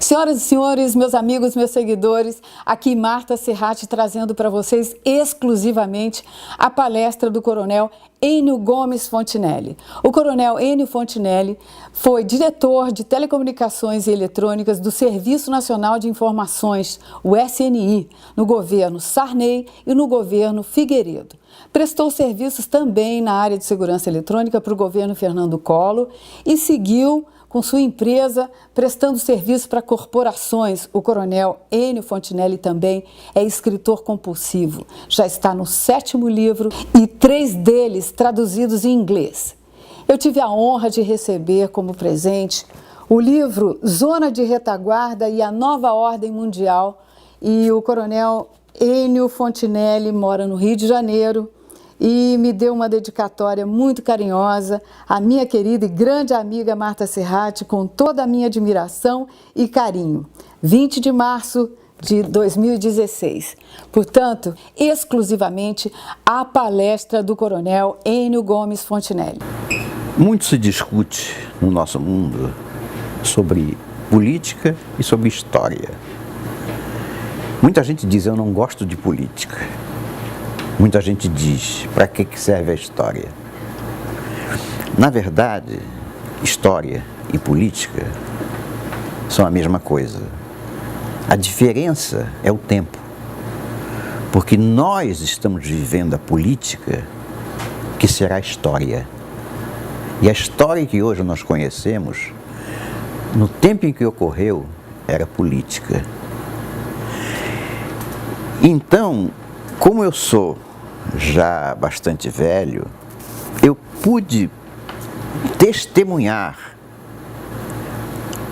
Senhoras e senhores, meus amigos, meus seguidores, aqui Marta Serrati trazendo para vocês exclusivamente a palestra do Coronel Enio Gomes Fontinelli. O Coronel Enio Fontinelli foi diretor de Telecomunicações e Eletrônicas do Serviço Nacional de Informações, o SNI, no governo Sarney e no governo Figueiredo. Prestou serviços também na área de segurança eletrônica para o governo Fernando Collor e seguiu com sua empresa, prestando serviço para corporações. O Coronel Enio Fontinelli também é escritor compulsivo. Já está no 7º livro e 3 deles traduzidos em inglês. Eu tive a honra de receber como presente o livro Zona de Retaguarda e a Nova Ordem Mundial. E o Coronel Enio Fontinelli mora no Rio de Janeiro e me deu uma dedicatória muito carinhosa à minha querida e grande amiga Marta Serrati, com toda a minha admiração e carinho. 20 de março de 2016. Portanto, exclusivamente a palestra do Coronel Enio Gomes Fontinelli. Muito se discute no nosso mundo sobre política e sobre história. Muita gente diz: eu não gosto de política. Muita gente diz: para que serve a história? Na verdade, história e política são a mesma coisa. A diferença é o tempo. Porque nós estamos vivendo a política que será a história. E a história que hoje nós conhecemos, no tempo em que ocorreu, era política. Então, como eu sou já bastante velho, eu pude testemunhar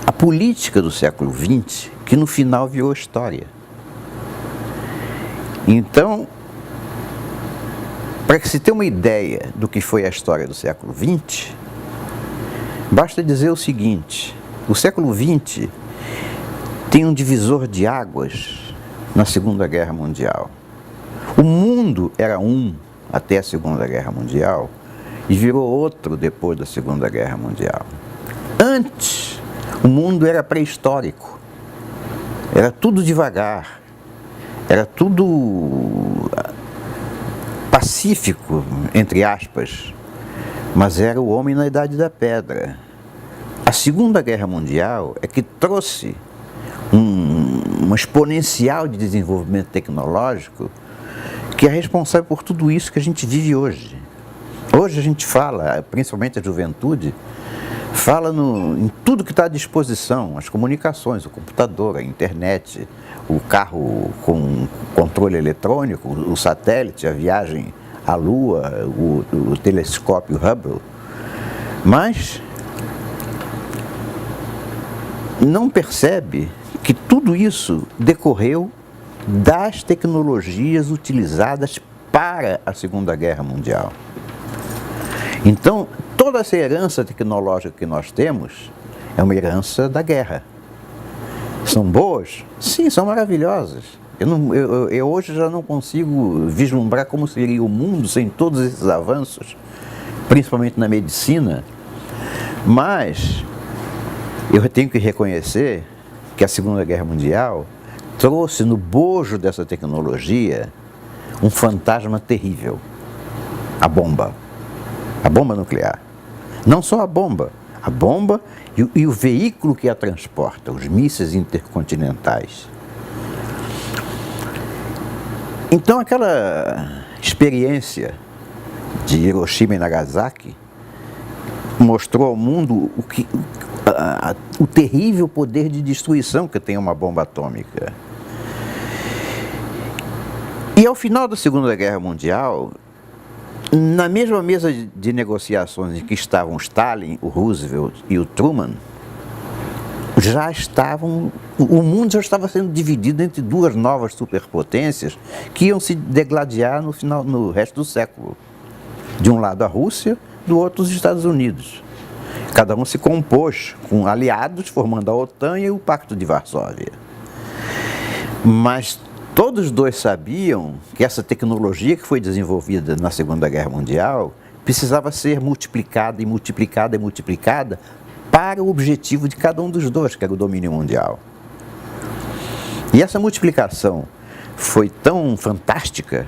a política do século XX, que no final virou história. Então, para que se ter uma ideia do que foi a história do século XX, basta dizer o seguinte: o século XX tem um divisor de águas na Segunda Guerra Mundial. O mundo era um até a Segunda Guerra Mundial e virou outro depois da Segunda Guerra Mundial. Antes, o mundo era pré-histórico, era tudo devagar, era tudo pacífico, entre aspas, mas era o homem na Idade da Pedra. A Segunda Guerra Mundial é que trouxe uma exponencial de desenvolvimento tecnológico que é responsável por tudo isso que a gente vive hoje. Hoje a gente fala, principalmente a juventude, fala em tudo que está à disposição: as comunicações, o computador, a internet, o carro com controle eletrônico, o satélite, a viagem à Lua, o telescópio Hubble. Mas não percebe que tudo isso decorreu das tecnologias utilizadas para a Segunda Guerra Mundial. Então, toda essa herança tecnológica que nós temos é uma herança da guerra. São boas? Sim, são maravilhosas. Eu hoje já não consigo vislumbrar como seria o mundo sem todos esses avanços, principalmente na medicina, mas eu tenho que reconhecer que a Segunda Guerra Mundial trouxe no bojo dessa tecnologia um fantasma terrível: a bomba nuclear. Não só a bomba e o veículo que a transporta, os mísseis intercontinentais. Então, aquela experiência de Hiroshima e Nagasaki mostrou ao mundo o terrível poder de destruição que tem uma bomba atômica. E ao final da Segunda Guerra Mundial, na mesma mesa de negociações em que estavam Stalin, o Roosevelt e o Truman, o mundo já estava sendo dividido entre duas novas superpotências que iam se degladiar no resto do século. De um lado a Rússia, do outro os Estados Unidos. Cada um se compôs com aliados, formando a OTAN e o Pacto de Varsóvia. Mas todos dois sabiam que essa tecnologia que foi desenvolvida na Segunda Guerra Mundial precisava ser multiplicada e multiplicada e multiplicada para o objetivo de cada um dos dois, que era o domínio mundial. E essa multiplicação foi tão fantástica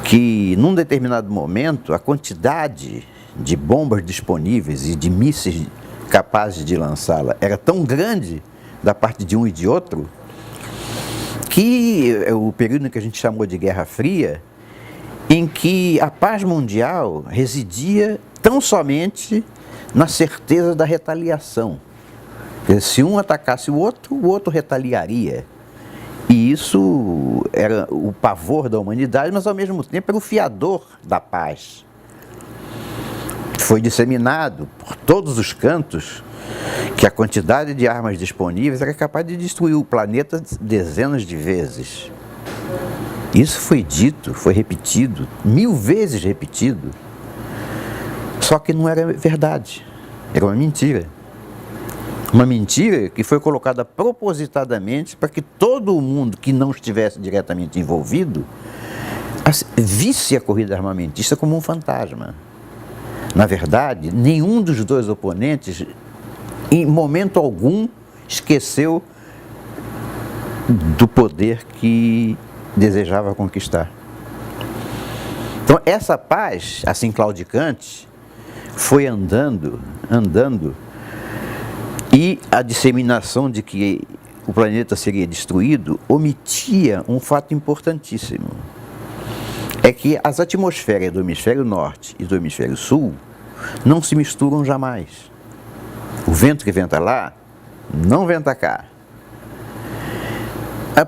que, num determinado momento, a quantidade de bombas disponíveis e de mísseis capazes de lançá-la era tão grande da parte de um e de outro, que o período que a gente chamou de Guerra Fria, em que a paz mundial residia tão somente na certeza da retaliação. Se um atacasse o outro retaliaria. E isso era o pavor da humanidade, mas ao mesmo tempo era o fiador da paz. Foi disseminado por todos os cantos que a quantidade de armas disponíveis era capaz de destruir o planeta dezenas de vezes. Isso foi dito, foi repetido, 1000 vezes repetido. Só que não era verdade, era uma mentira. Uma mentira que foi colocada propositadamente para que todo mundo que não estivesse diretamente envolvido visse a corrida armamentista como um fantasma. Na verdade, nenhum dos dois oponentes, em momento algum, esqueceu do poder que desejava conquistar. Então, essa paz, assim claudicante, foi andando, e a disseminação de que o planeta seria destruído omitia um fato importantíssimo. É que as atmosferas do hemisfério norte e do hemisfério sul não se misturam jamais. O vento que venta lá não venta cá.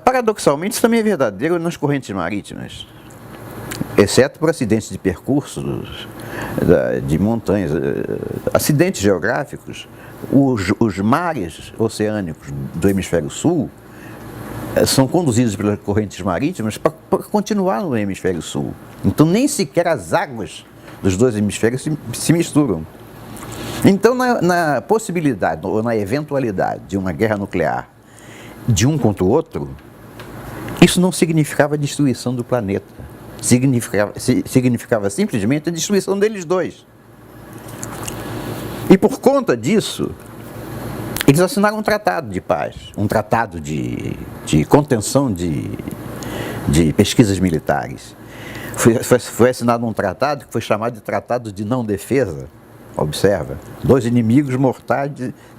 Paradoxalmente, isso também é verdadeiro nas correntes marítimas, exceto por acidentes de percursos de montanhas, acidentes geográficos. Os mares oceânicos do hemisfério sul são conduzidos pelas correntes marítimas para continuar no hemisfério sul. Então, nem sequer as águas dos dois hemisférios se misturam. Então, na possibilidade ou na eventualidade de uma guerra nuclear de um contra o outro, isso não significava a destruição do planeta. Significava simplesmente a destruição deles dois. E por conta disso, eles assinaram um tratado de paz, um tratado de contenção de pesquisas militares. Foi assinado um tratado que foi chamado de Tratado de Não Defesa. Observa, dois inimigos mortais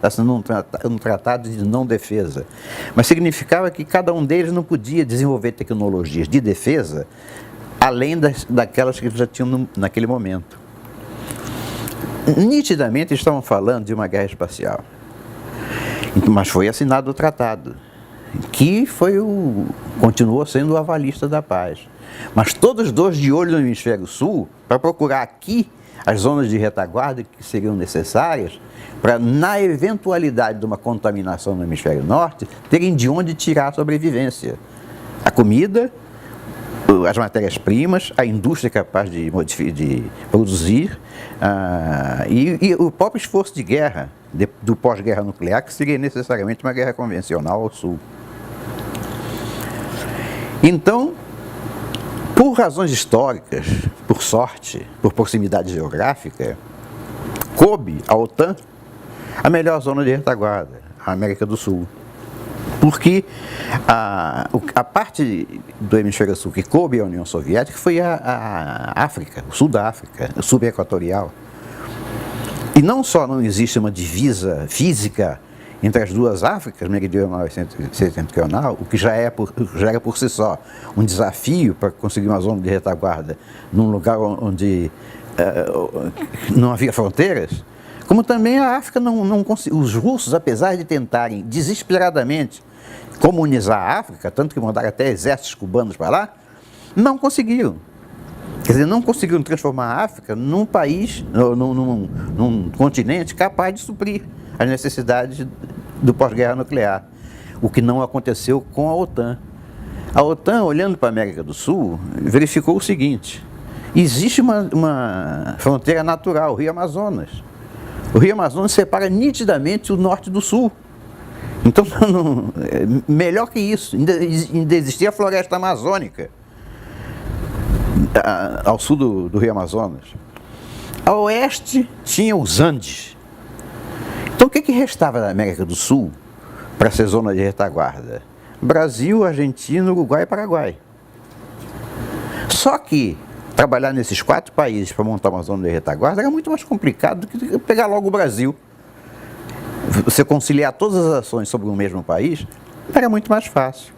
assinando um tratado de não defesa. Mas significava que cada um deles não podia desenvolver tecnologias de defesa além daquelas que eles já tinham naquele momento. Nitidamente estavam falando de uma guerra espacial, mas foi assinado o tratado, que continuou sendo o avalista da paz. Mas todos os dois de olho no hemisfério sul, para procurar aqui as zonas de retaguarda que seriam necessárias para, na eventualidade de uma contaminação no hemisfério norte, terem de onde tirar a sobrevivência. A comida, as matérias-primas, a indústria capaz de produzir e o próprio esforço de guerra, do pós-guerra nuclear, que seria necessariamente uma guerra convencional ao sul. Então, por razões históricas, por sorte, por proximidade geográfica, coube à OTAN a melhor zona de retaguarda, a América do Sul. Porque a parte do hemisfério sul que coube à União Soviética foi a África, o sul da África, o subequatorial. E não só não existe uma divisa física entre as duas Áfricas, meridional e setentrional, o que já era por si só um desafio para conseguir uma zona de retaguarda num lugar onde não havia fronteiras, como também a África não conseguiu. Os russos, apesar de tentarem desesperadamente comunizar a África, tanto que mandaram até exércitos cubanos para lá, não conseguiram. Quer dizer, não conseguiram transformar a África num país, num continente capaz de suprir as necessidades do pós-guerra nuclear, o que não aconteceu com a OTAN. A OTAN, olhando para a América do Sul, verificou o seguinte: existe uma fronteira natural, o Rio Amazonas. O Rio Amazonas separa nitidamente o norte do sul. Então, melhor que isso, ainda existia a floresta amazônica ao sul do Rio Amazonas. A oeste tinha os Andes. Então, o que restava da América do Sul para ser zona de retaguarda? Brasil, Argentina, Uruguai e Paraguai. Só que trabalhar nesses 4 países para montar uma zona de retaguarda era muito mais complicado do que pegar logo o Brasil. Você conciliar todas as ações sobre o mesmo país era muito mais fácil.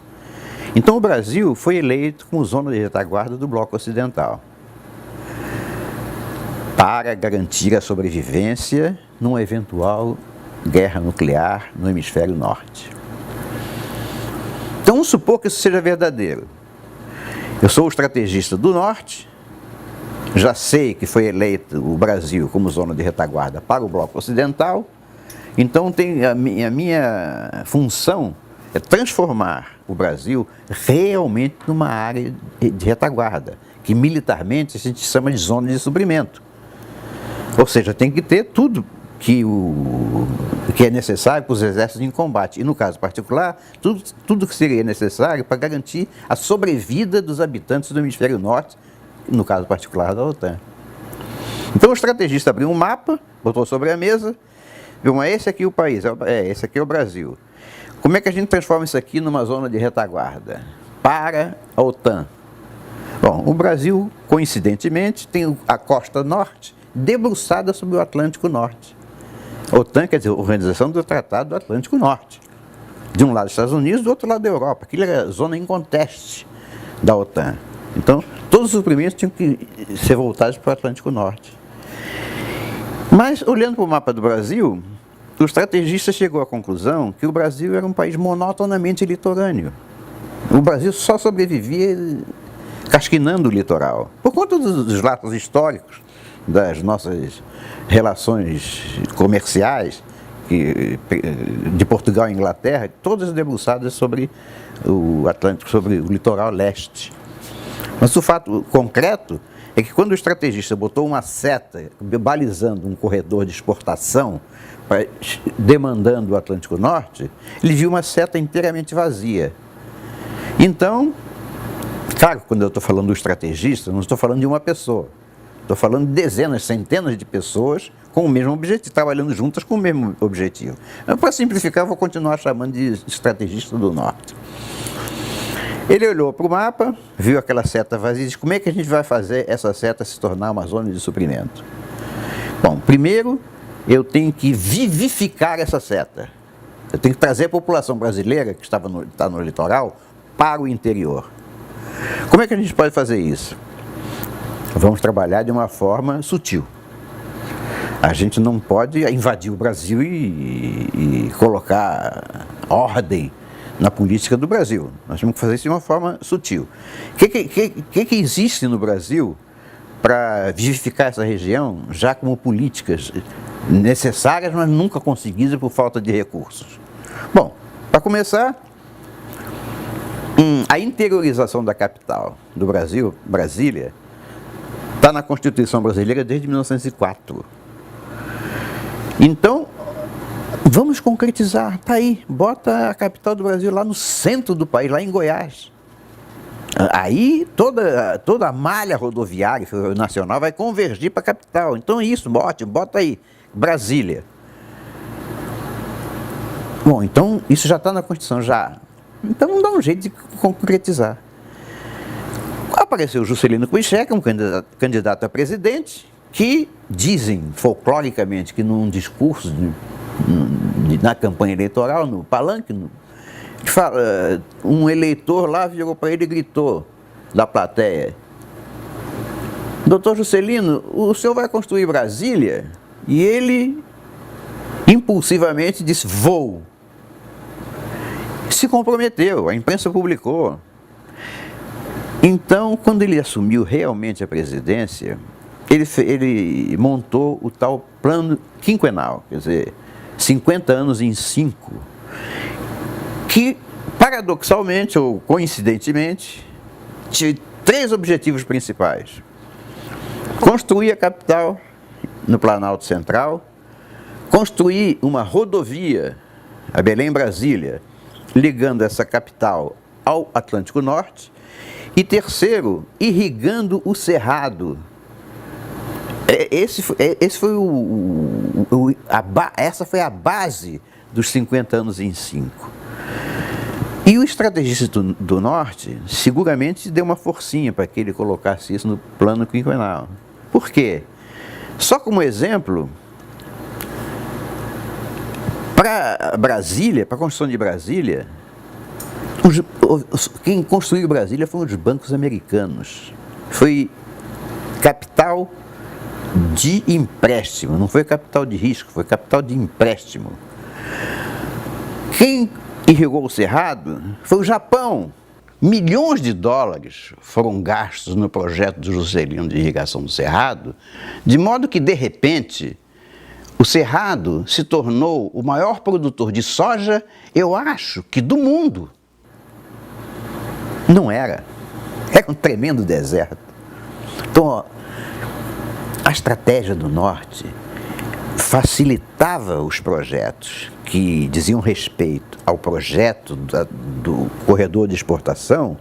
Então o Brasil foi eleito como zona de retaguarda do Bloco Ocidental para garantir a sobrevivência numa eventual guerra nuclear no hemisfério norte. Então vamos supor que isso seja verdadeiro. Eu sou o estrategista do norte, já sei que foi eleito o Brasil como zona de retaguarda para o Bloco Ocidental, então a minha função é transformar o Brasil realmente numa área de retaguarda, que militarmente a gente chama de zona de suprimento. Ou seja, tem que ter tudo que é necessário para os exércitos em combate. E no caso particular, tudo que seria necessário para garantir a sobrevida dos habitantes do hemisfério norte, no caso particular da OTAN. Então o estrategista abriu um mapa, botou sobre a mesa, viu, mas esse aqui é o país, esse aqui é o Brasil. Como é que a gente transforma isso aqui numa zona de retaguarda para a OTAN? Bom, o Brasil, coincidentemente, tem a costa norte debruçada sobre o Atlântico Norte. A OTAN quer dizer a Organização do Tratado do Atlântico Norte. De um lado Estados Unidos, do outro lado da Europa. Aquilo era a zona em conteste da OTAN. Então, todos os suprimentos tinham que ser voltados para o Atlântico Norte. Mas, olhando para o mapa do Brasil, o estrategista chegou à conclusão que o Brasil era um país monotonamente litorâneo. O Brasil só sobrevivia casquinando o litoral. Por conta dos laços históricos, das nossas relações comerciais de Portugal e Inglaterra, todas debruçadas sobre o Atlântico, sobre o litoral leste. Mas o fato concreto é que quando o estrategista botou uma seta balizando um corredor de exportação, demandando o Atlântico Norte, ele viu uma seta inteiramente vazia. Então, claro, quando eu estou falando do estrategista, não estou falando de uma pessoa. Estou falando de dezenas, centenas de pessoas com o mesmo objetivo, trabalhando juntas com o mesmo objetivo. Para simplificar, vou continuar chamando de estrategista do norte. Ele olhou para o mapa, viu aquela seta vazia e disse: como é que a gente vai fazer essa seta se tornar uma zona de suprimento? Bom, primeiro eu tenho que vivificar essa seta. Eu tenho que trazer a população brasileira que está no litoral para o interior. Como é que a gente pode fazer isso? Vamos trabalhar de uma forma sutil. A gente não pode invadir o Brasil e colocar ordem na política do Brasil. Nós temos que fazer isso de uma forma sutil. O que existe no Brasil para vivificar essa região, já como políticas necessárias, mas nunca conseguidas por falta de recursos? Bom, para começar, a interiorização da capital do Brasil, Brasília, está na Constituição brasileira desde 1904. Então, vamos concretizar, está aí, bota a capital do Brasil lá no centro do país, lá em Goiás. Aí toda a malha rodoviária nacional vai convergir para a capital. Então é isso, bota aí, Brasília. Bom, então isso já está na Constituição, já. Então vamos dar um jeito de concretizar. Apareceu Juscelino Kubitschek, um candidato a presidente, que dizem folcloricamente que num discurso na campanha eleitoral, no palanque, um eleitor lá virou para ele e gritou da plateia: doutor Juscelino, o senhor vai construir Brasília? E ele impulsivamente disse: vou. Se comprometeu, a imprensa publicou. Então, quando ele assumiu realmente a presidência, ele montou o tal plano quinquenal, quer dizer, 50 anos em 5, que, paradoxalmente ou coincidentemente, tinha 3 objetivos principais: construir a capital no Planalto Central, construir uma rodovia, a Belém-Brasília, ligando essa capital ao Atlântico Norte, e terceiro, irrigando o Cerrado. Essa foi a base dos 50 anos em 5. E o estrategista do Norte seguramente deu uma forcinha para que ele colocasse isso no plano quinquenal. Por quê? Só como exemplo, para Brasília, para a construção de Brasília, quem construiu Brasília foram os bancos americanos. Foi capital de empréstimo, não foi capital de risco, foi capital de empréstimo. Quem irrigou o Cerrado foi o Japão. Milhões de dólares foram gastos no projeto do Juscelino de irrigação do Cerrado, de modo que, de repente, o Cerrado se tornou o maior produtor de soja, eu acho, que do mundo. Não era. Era um tremendo deserto. Então, ó, a estratégia do Norte facilitava os projetos que diziam respeito ao projeto do corredor de exportação,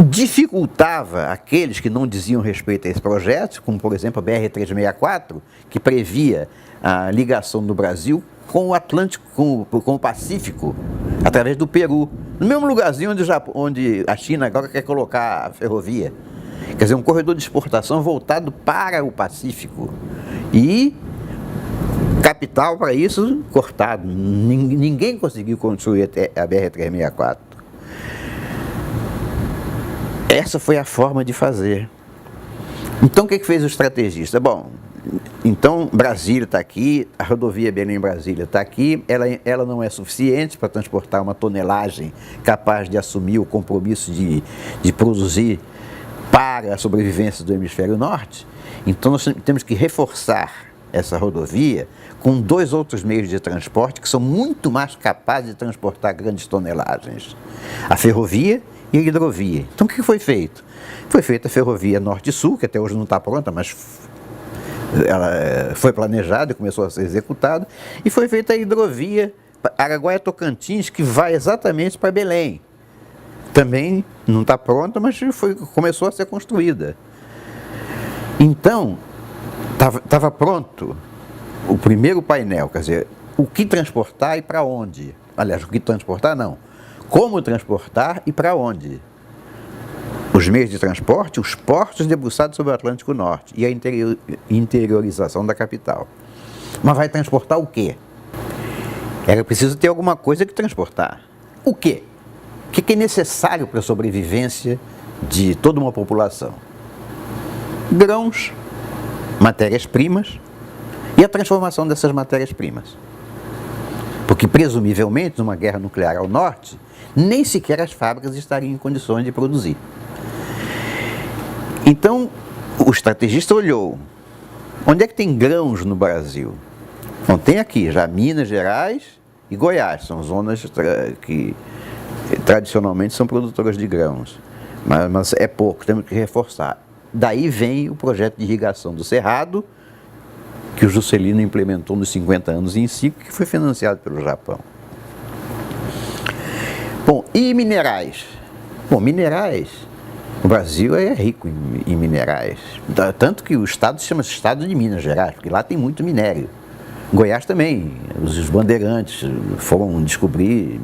dificultava aqueles que não diziam respeito a esse projeto, como por exemplo a BR-364, que previa a ligação do Brasil com o Atlântico, com o Pacífico, através do Peru, no mesmo lugarzinho onde a China agora quer colocar a ferrovia. Quer dizer, um corredor de exportação voltado para o Pacífico. E capital para isso cortado. Ninguém conseguiu construir a BR-364. Essa foi a forma de fazer. Então o que fez o estrategista? Bom, então Brasília está aqui, a rodovia Belém-Brasília está aqui, ela não é suficiente para transportar uma tonelagem capaz de assumir o compromisso de produzir para a sobrevivência do hemisfério norte. Então nós temos que reforçar essa rodovia com 2 outros meios de transporte que são muito mais capazes de transportar grandes tonelagens: a ferrovia e a hidrovia. Então o que foi feito? Foi feita a ferrovia norte-sul, que até hoje não está pronta, mas ela foi planejada e começou a ser executada, e foi feita a hidrovia Araguaia-Tocantins, que vai exatamente para Belém. Também não está pronta, mas começou a ser construída. Então, estava pronto o primeiro painel, quer dizer, o que transportar e para onde. Aliás, o que transportar não. Como transportar e para onde. Os meios de transporte, os portos debruçados sobre o Atlântico Norte e a interiorização da capital. Mas vai transportar o quê? Era preciso ter alguma coisa que transportar. O quê? O que é necessário para a sobrevivência de toda uma população? Grãos, matérias-primas e a transformação dessas matérias-primas. Porque, presumivelmente, numa guerra nuclear ao norte, nem sequer as fábricas estariam em condições de produzir. Então, o estrategista olhou, onde é que tem grãos no Brasil? Bom, tem aqui já Minas Gerais e Goiás, são zonas que tradicionalmente são produtoras de grãos, mas é pouco, temos que reforçar. Daí vem o projeto de irrigação do Cerrado, que o Juscelino implementou nos 50 anos em 5, que foi financiado pelo Japão. Bom, e minerais? Bom, minerais, o Brasil é rico em minerais, tanto que o estado se chama Estado de Minas Gerais, porque lá tem muito minério. Goiás também, os bandeirantes foram descobrir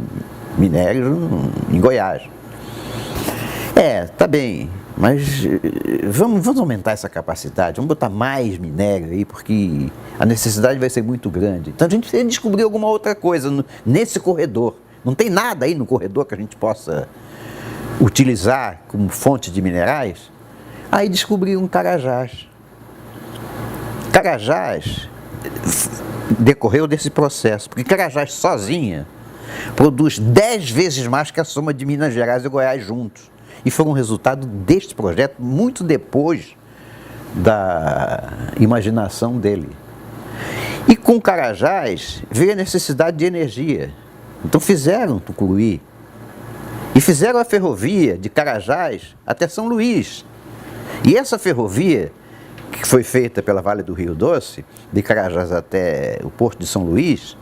minério em Goiás. Tá bem, mas vamos aumentar essa capacidade, vamos botar mais minério aí, porque a necessidade vai ser muito grande. Então a gente precisa descobrir alguma outra coisa nesse corredor. Não tem nada aí no corredor que a gente possa utilizar como fonte de minerais. Aí descobriram Carajás. Carajás decorreu desse processo, porque Carajás sozinha produz 10 vezes mais que a soma de Minas Gerais e Goiás juntos. E foi um resultado deste projeto muito depois da imaginação dele. E com Carajás veio a necessidade de energia. Então fizeram Tucuruí e fizeram a ferrovia de Carajás até São Luís. E essa ferrovia, que foi feita pela Vale do Rio Doce, de Carajás até o Porto de São Luís,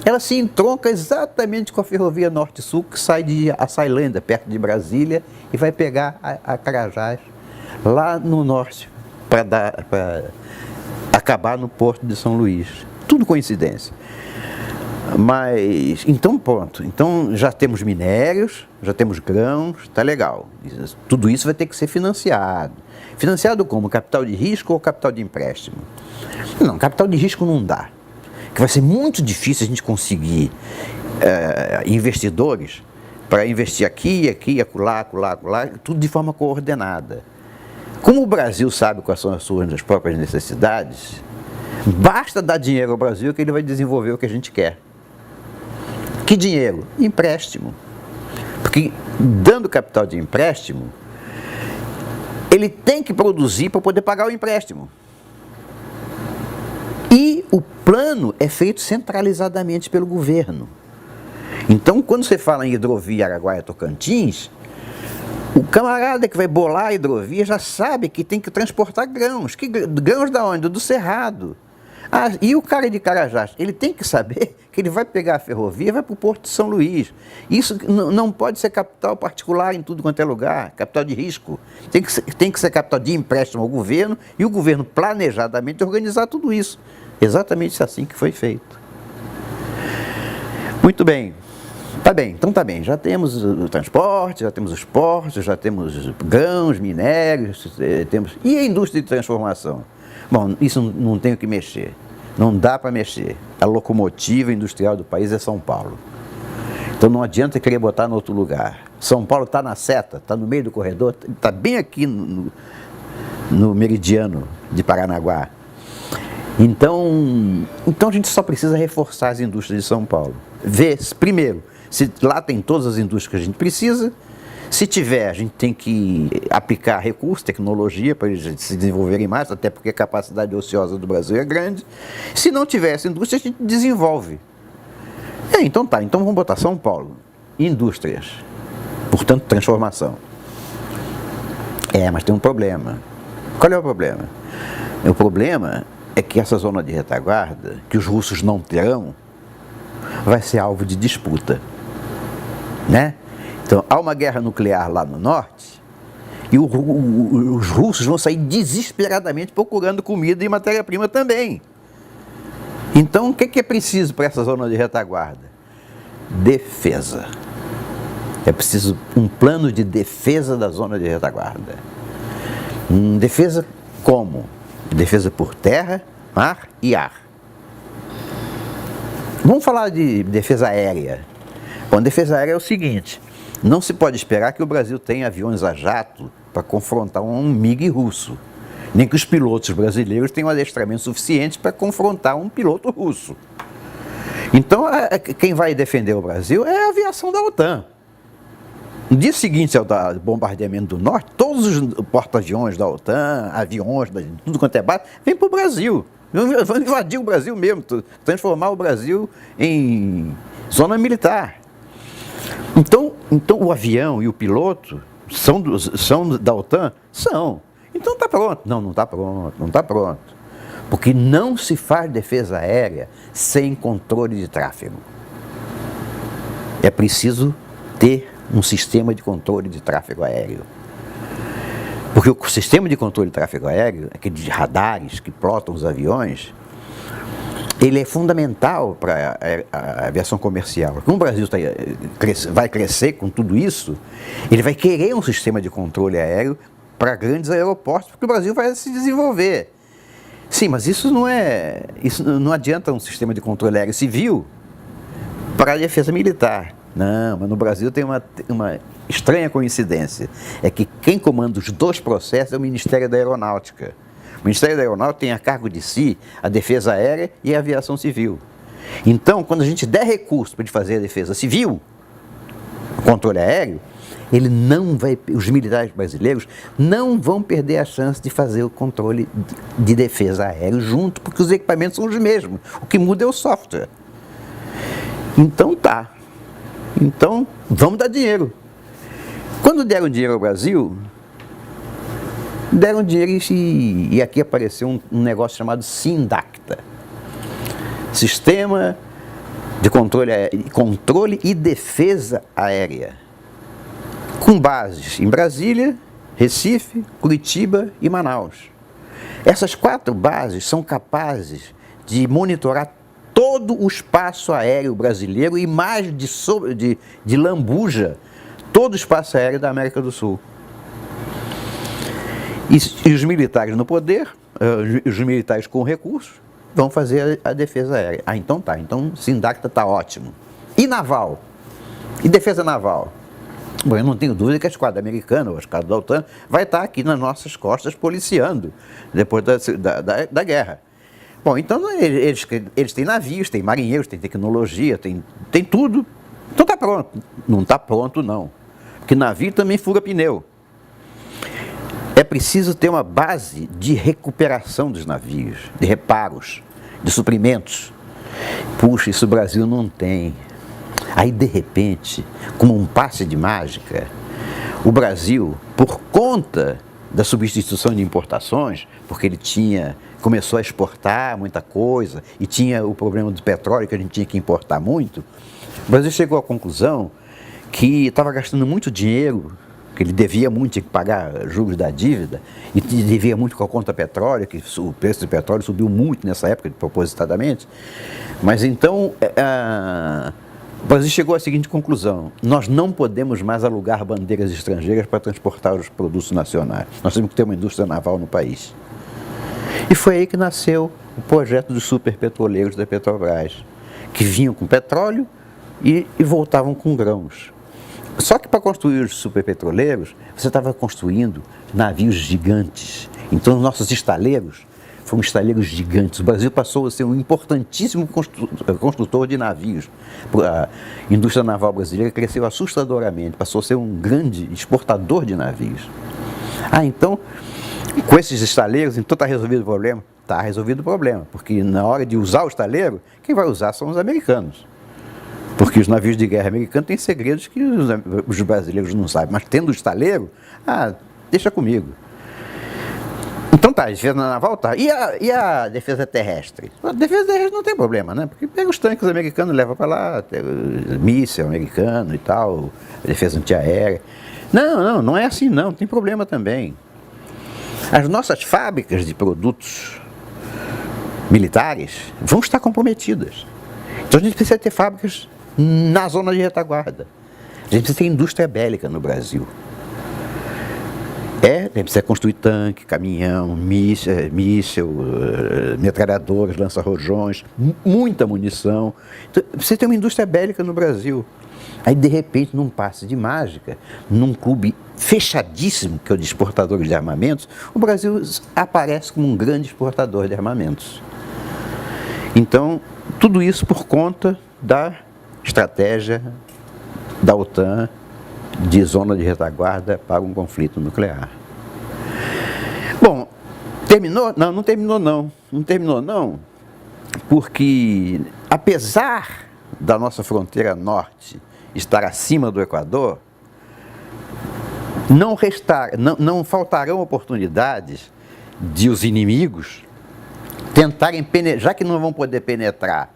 ela se entronca exatamente com a ferrovia Norte-Sul, que sai de Açailândia, perto de Brasília, e vai pegar a Carajás lá no norte, para acabar no Porto de São Luís. Tudo coincidência. Mas, então pronto, então já temos minérios, já temos grãos, tá legal. Tudo isso vai ter que ser financiado. Financiado como? Capital de risco ou capital de empréstimo? Não, capital de risco não dá. Que vai ser muito difícil a gente conseguir investidores para investir aqui, acolá, tudo de forma coordenada. Como o Brasil sabe quais são as suas próprias necessidades, basta dar dinheiro ao Brasil que ele vai desenvolver o que a gente quer. Que dinheiro? Empréstimo. Porque dando capital de empréstimo, ele tem que produzir para poder pagar o empréstimo. E o plano é feito centralizadamente pelo governo. Então, quando você fala em hidrovia Araguaia-Tocantins, o camarada que vai bolar a hidrovia já sabe que tem que transportar grãos. Grãos da onde? Do Cerrado. E o cara de Carajás, ele tem que saber que ele vai pegar a ferrovia e vai para o Porto de São Luís. Isso não pode ser capital particular em tudo quanto é lugar, capital de risco. Tem que ser capital de empréstimo ao governo e o governo planejadamente organizar tudo isso. Exatamente assim que foi feito. Muito bem. Tá bem, então tá bem. Já temos o transporte, já temos os portos, já temos grãos, minérios, temos... E a indústria de transformação? Bom, isso não tem o que mexer, não dá para mexer. A locomotiva industrial do país é São Paulo. Então não adianta querer botar em outro lugar. São Paulo está na seta, está no meio do corredor, está bem aqui no meridiano de Paranaguá. Então a gente só precisa reforçar as indústrias de São Paulo. Ver, primeiro, se lá tem todas as indústrias que a gente precisa. Se tiver, a gente tem que aplicar recursos, tecnologia para eles se desenvolverem mais, até porque a capacidade ociosa do Brasil é grande. Se não tiver essa indústria, a gente desenvolve. Então tá, então vamos botar São Paulo, indústrias, portanto transformação. Mas tem um problema. Qual é o problema? O problema é que essa zona de retaguarda, que os russos não terão, vai ser alvo de disputa, né? Então, há uma guerra nuclear lá no norte e os russos vão sair desesperadamente procurando comida e matéria-prima também. Então, o que é preciso para essa zona de retaguarda? Defesa. É preciso um plano de defesa da zona de retaguarda. Defesa como? Defesa por terra, mar e ar. Vamos falar de defesa aérea. Bom, defesa aérea é o seguinte: não se pode esperar que o Brasil tenha aviões a jato para confrontar um MiG russo, nem que os pilotos brasileiros tenham adestramento suficiente para confrontar um piloto russo. Então, quem vai defender o Brasil é a aviação da OTAN. No dia seguinte ao bombardeamento do norte, todos os porta-aviões da OTAN, aviões, tudo quanto é base, vêm para o Brasil. Vão invadir o Brasil mesmo, transformar o Brasil em zona militar. Então o avião e o piloto são da OTAN? São. Então está pronto. Não está pronto, não está pronto. Porque não se faz defesa aérea sem controle de tráfego. É preciso ter um sistema de controle de tráfego aéreo. Porque o sistema de controle de tráfego aéreo, aqueles radares que plotam os aviões, ele é fundamental para a aviação comercial. Como o Brasil vai crescer com tudo isso, ele vai querer um sistema de controle aéreo para grandes aeroportos, porque o Brasil vai se desenvolver. Sim, mas isso não adianta um sistema de controle aéreo civil para a defesa militar. Não, mas no Brasil tem uma estranha coincidência. É que quem comanda os dois processos é o Ministério da Aeronáutica. O Ministério da Aeronáutica tem a cargo de si a defesa aérea e a aviação civil. Então, quando a gente der recurso para fazer a defesa civil, o controle aéreo, os militares brasileiros não vão perder a chance de fazer o controle de defesa aérea junto, porque os equipamentos são os mesmos. O que muda é o software. Então tá. Então, vamos dar dinheiro. Quando deram dinheiro ao Brasil, deram dinheiro e aqui apareceu um negócio chamado SINDACTA. Sistema de controle e defesa aérea. Com bases em Brasília, Recife, Curitiba e Manaus. Essas 4 bases são capazes de monitorar todo o espaço aéreo brasileiro e mais de lambuja todo o espaço aéreo da América do Sul. E os militares no poder, os militares com recursos, vão fazer a defesa aérea. Ah, então tá, então Sindacta está ótimo. E naval? E defesa naval? Bom, eu não tenho dúvida que a esquadra americana, ou a esquadra da OTAN, vai estar aqui nas nossas costas policiando, depois da guerra. Bom, então eles têm navios, têm marinheiros, têm tecnologia, tem tudo. Então está pronto. Não está pronto, não. Porque navio também fura pneu. É preciso ter uma base de recuperação dos navios, de reparos, de suprimentos. Puxa, isso o Brasil não tem. Aí, de repente, como um passe de mágica, o Brasil, por conta da substituição de importações, porque ele começou a exportar muita coisa e tinha o problema do petróleo, que a gente tinha que importar muito, o Brasil chegou à conclusão que estava gastando muito dinheiro, que ele devia muito, tinha que pagar juros da dívida, e devia muito com a conta petróleo, que o preço do petróleo subiu muito nessa época, propositadamente. Mas então, o Brasil chegou à seguinte conclusão: nós não podemos mais alugar bandeiras estrangeiras para transportar os produtos nacionais. Nós temos que ter uma indústria naval no país. E foi aí que nasceu o projeto dos superpetroleiros da Petrobras, que vinham com petróleo e voltavam com grãos. Só que para construir os superpetroleiros, você estava construindo navios gigantes. Então, os nossos estaleiros foram estaleiros gigantes. O Brasil passou a ser um importantíssimo construtor de navios. A indústria naval brasileira cresceu assustadoramente, passou a ser um grande exportador de navios. Ah, então, com esses estaleiros, então está resolvido o problema? Está resolvido o problema, porque na hora de usar o estaleiro, quem vai usar são os americanos. Porque os navios de guerra americanos têm segredos que os brasileiros não sabem. Mas tendo o estaleiro, deixa comigo. Então tá, a defesa naval tá. E a defesa terrestre? A defesa terrestre não tem problema, né? Porque pega os tanques americanos e leva para lá, míssil americano e tal, defesa antiaérea. Não é assim não, tem problema também. As nossas fábricas de produtos militares vão estar comprometidas. Então a gente precisa ter fábricas na zona de retaguarda. A gente precisa ter indústria bélica no Brasil. A gente precisa construir tanque, caminhão, míssil, metralhadoras, lança-rojões, muita munição. Então, precisa ter uma indústria bélica no Brasil. Aí, de repente, num passe de mágica, num clube fechadíssimo, que é o de exportadores de armamentos, o Brasil aparece como um grande exportador de armamentos. Então, tudo isso por conta da estratégia da OTAN de zona de retaguarda para um conflito nuclear. Bom, terminou? Não, não terminou não. Não terminou não, porque apesar da nossa fronteira norte estar acima do Equador, não faltarão oportunidades de os inimigos tentarem penetrar, já que não vão poder penetrar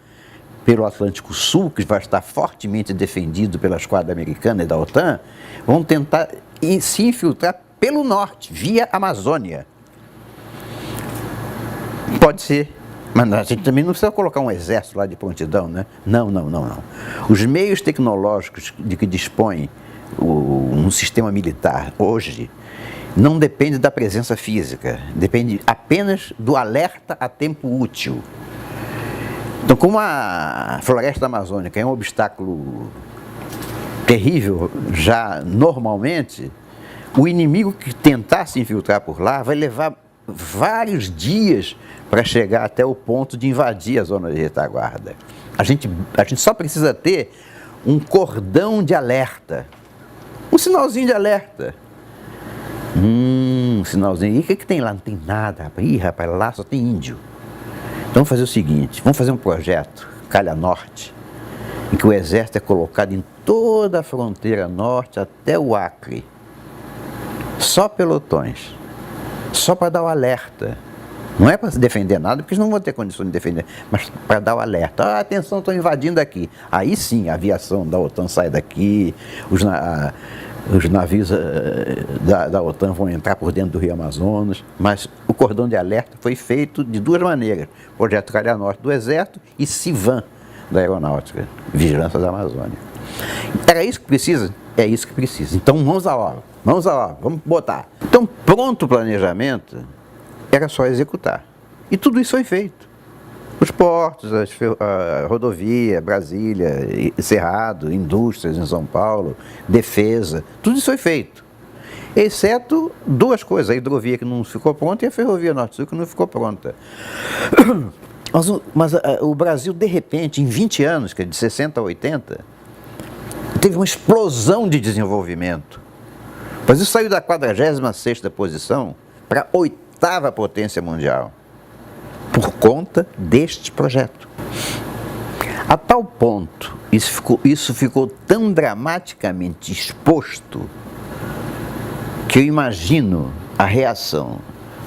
pelo Atlântico Sul, que vai estar fortemente defendido pela esquadra americana e da OTAN, vão tentar se infiltrar pelo norte, via Amazônia. Pode ser, mas a gente também não precisa colocar um exército lá de prontidão, né? Não. Os meios tecnológicos de que dispõe um sistema militar hoje não depende da presença física, depende apenas do alerta a tempo útil. Então, como a floresta amazônica é um obstáculo terrível já normalmente, o inimigo que tentar se infiltrar por lá vai levar vários dias para chegar até o ponto de invadir a zona de retaguarda. A gente só precisa ter um cordão de alerta, um sinalzinho de alerta. Um sinalzinho. E o que tem lá? Não tem nada, rapaz. Ih, rapaz, lá só tem índio. Então vamos fazer o seguinte, vamos fazer um projeto, Calha Norte, em que o exército é colocado em toda a fronteira norte até o Acre. Só pelotões. Só para dar o alerta. Não é para se defender nada, porque eles não vão ter condição de defender, mas para dar o alerta. Atenção, estão invadindo aqui. Aí sim, a aviação da OTAN sai daqui, os navios da OTAN vão entrar por dentro do Rio Amazonas, mas o o cordão de alerta foi feito de duas maneiras: Projeto Calha Norte do Exército e CIVAM da Aeronáutica, Vigilância da Amazônia. Era isso que precisa? É isso que precisa. Então vamos à obra, vamos botar. Então, pronto o planejamento, era só executar. E tudo isso foi feito. Os portos, a rodovia, Brasília, Cerrado, indústrias em São Paulo, defesa, tudo isso foi feito. Exceto duas coisas: a hidrovia que não ficou pronta e a ferrovia Norte-Sul que não ficou pronta. Mas o Brasil, de repente, em 20 anos, que é de 60 a 80, teve uma explosão de desenvolvimento. O Brasil saiu da 46ª posição para a 8ª potência mundial, por conta deste projeto. A tal ponto, isso ficou tão dramaticamente exposto, que eu imagino a reação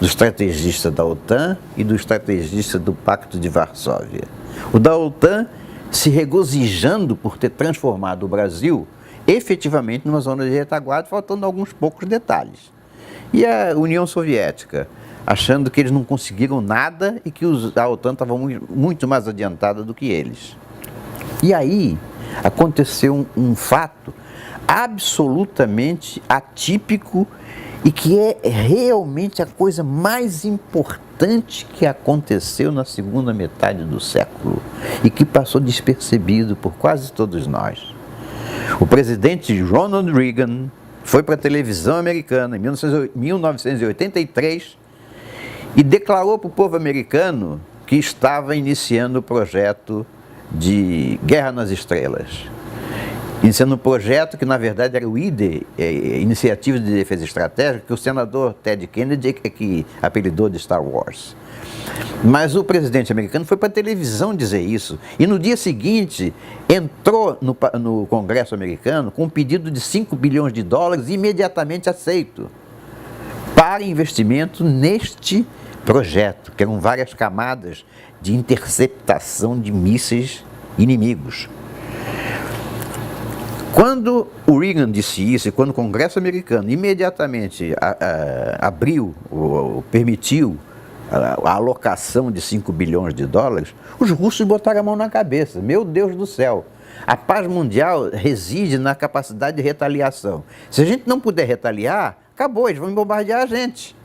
do estrategista da OTAN e do estrategista do Pacto de Varsóvia. O da OTAN se regozijando por ter transformado o Brasil efetivamente numa zona de retaguarda, faltando alguns poucos detalhes. E a União Soviética, achando que eles não conseguiram nada e que a OTAN estava muito mais adiantada do que eles. E aí aconteceu um fato absolutamente atípico e que é realmente a coisa mais importante que aconteceu na segunda metade do século e que passou despercebido por quase todos nós. O presidente Ronald Reagan foi para a televisão americana em 1983 e declarou para o povo americano que estava iniciando o projeto de Guerra nas Estrelas. Iniciando um projeto que, na verdade, era o IDE, Iniciativa de Defesa Estratégica, que o senador Ted Kennedy é que apelidou de Star Wars. Mas o presidente americano foi para a televisão dizer isso. E no dia seguinte, entrou no Congresso americano com um pedido de 5 bilhões de dólares imediatamente aceito para investimento neste projeto, que eram várias camadas de interceptação de mísseis inimigos. Quando o Reagan disse isso, e quando o Congresso americano imediatamente permitiu a alocação de 5 bilhões de dólares, os russos botaram a mão na cabeça. Meu Deus do céu, a paz mundial reside na capacidade de retaliação. Se a gente não puder retaliar, acabou, eles vão bombardear a gente.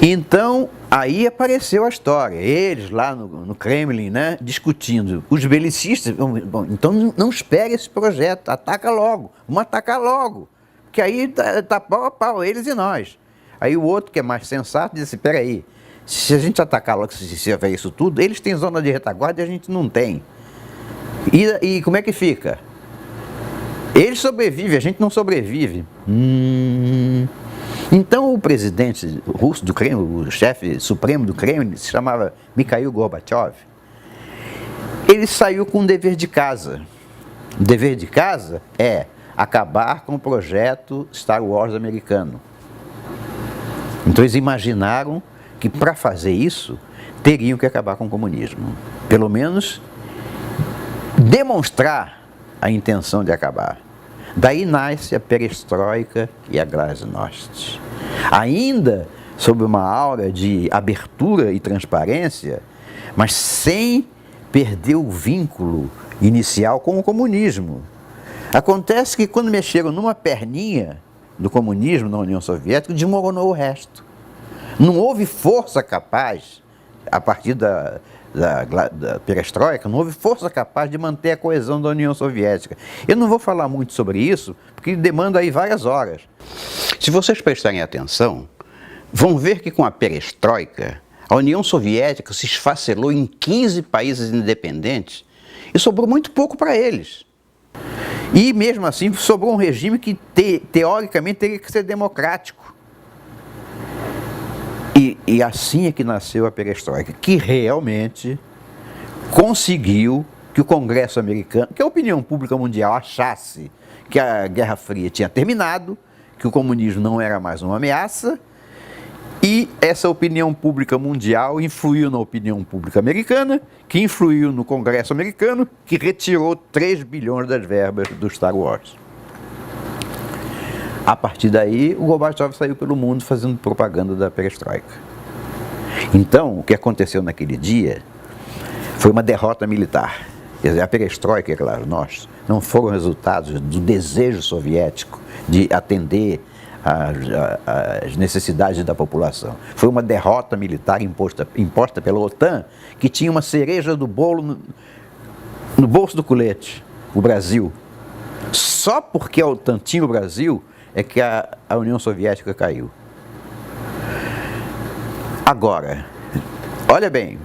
Então, aí apareceu a história, eles lá no Kremlin, né, discutindo. Os belicistas, bom, então não espere esse projeto, ataca logo, vamos atacar logo, que aí tá pau a pau, eles e nós. Aí o outro, que é mais sensato, disse: espera aí, se a gente atacar logo, se houver isso tudo, eles têm zona de retaguarda e a gente não tem. E como é que fica? Eles sobrevivem, a gente não sobrevive. Então o presidente russo do Kremlin, o chefe supremo do Kremlin, se chamava Mikhail Gorbachev, ele saiu com um dever de casa. O dever de casa é acabar com o projeto Star Wars americano. Então eles imaginaram que para fazer isso teriam que acabar com o comunismo. Pelo menos demonstrar a intenção de acabar. Daí nasce a perestroika e a glasnost. Ainda sob uma aura de abertura e transparência, mas sem perder o vínculo inicial com o comunismo. Acontece que quando mexeram numa perninha do comunismo na União Soviética, desmoronou o resto. Não houve força capaz, a partir da perestroika, não houve força capaz de manter a coesão da União Soviética. Eu não vou falar muito sobre isso, porque demanda aí várias horas. Se vocês prestarem atenção, vão ver que com a perestroika, a União Soviética se esfacelou em 15 países independentes e sobrou muito pouco para eles. E mesmo assim sobrou um regime que teoricamente teria que ser democrático. E assim é que nasceu a perestroika, que realmente conseguiu que o Congresso americano, que a opinião pública mundial achasse que a Guerra Fria tinha terminado, que o comunismo não era mais uma ameaça, e essa opinião pública mundial influiu na opinião pública americana, que influiu no Congresso americano, que retirou 3 bilhões das verbas do Star Wars. A partir daí, o Gorbachev saiu pelo mundo fazendo propaganda da perestroika. Então, o que aconteceu naquele dia foi uma derrota militar. Quer dizer, a perestroika e claro, nós não foram resultados do desejo soviético de atender às necessidades da população. Foi uma derrota militar imposta pela OTAN, que tinha uma cereja do bolo no bolso do colete, o Brasil. Só porque a OTAN tinha o Brasil é que a União Soviética caiu. Agora, olha bem,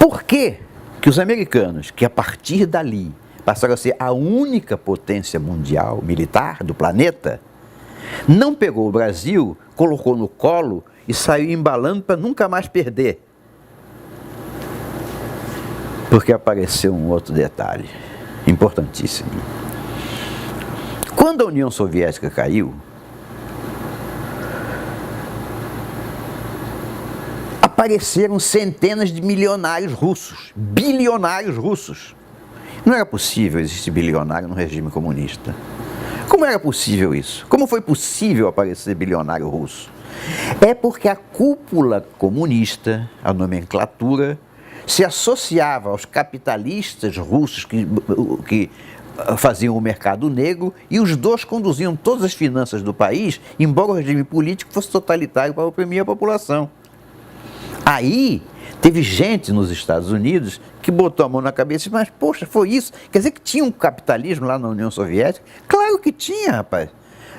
por que os americanos, que a partir dali passaram a ser a única potência mundial militar do planeta, não pegou o Brasil, colocou no colo e saiu embalando para nunca mais perder? Porque apareceu um outro detalhe importantíssimo. Quando a União Soviética caiu, apareceram centenas de milionários russos, bilionários russos. Não era possível existir bilionário no regime comunista. Como era possível isso? Como foi possível aparecer bilionário russo? É porque a cúpula comunista, a nomenclatura, se associava aos capitalistas russos que faziam o mercado negro, e os dois conduziam todas as finanças do país, embora o regime político fosse totalitário para oprimir a população. Aí teve gente nos Estados Unidos que botou a mão na cabeça e disse, mas poxa, foi isso? Quer dizer que tinha um capitalismo lá na União Soviética? Claro que tinha, rapaz.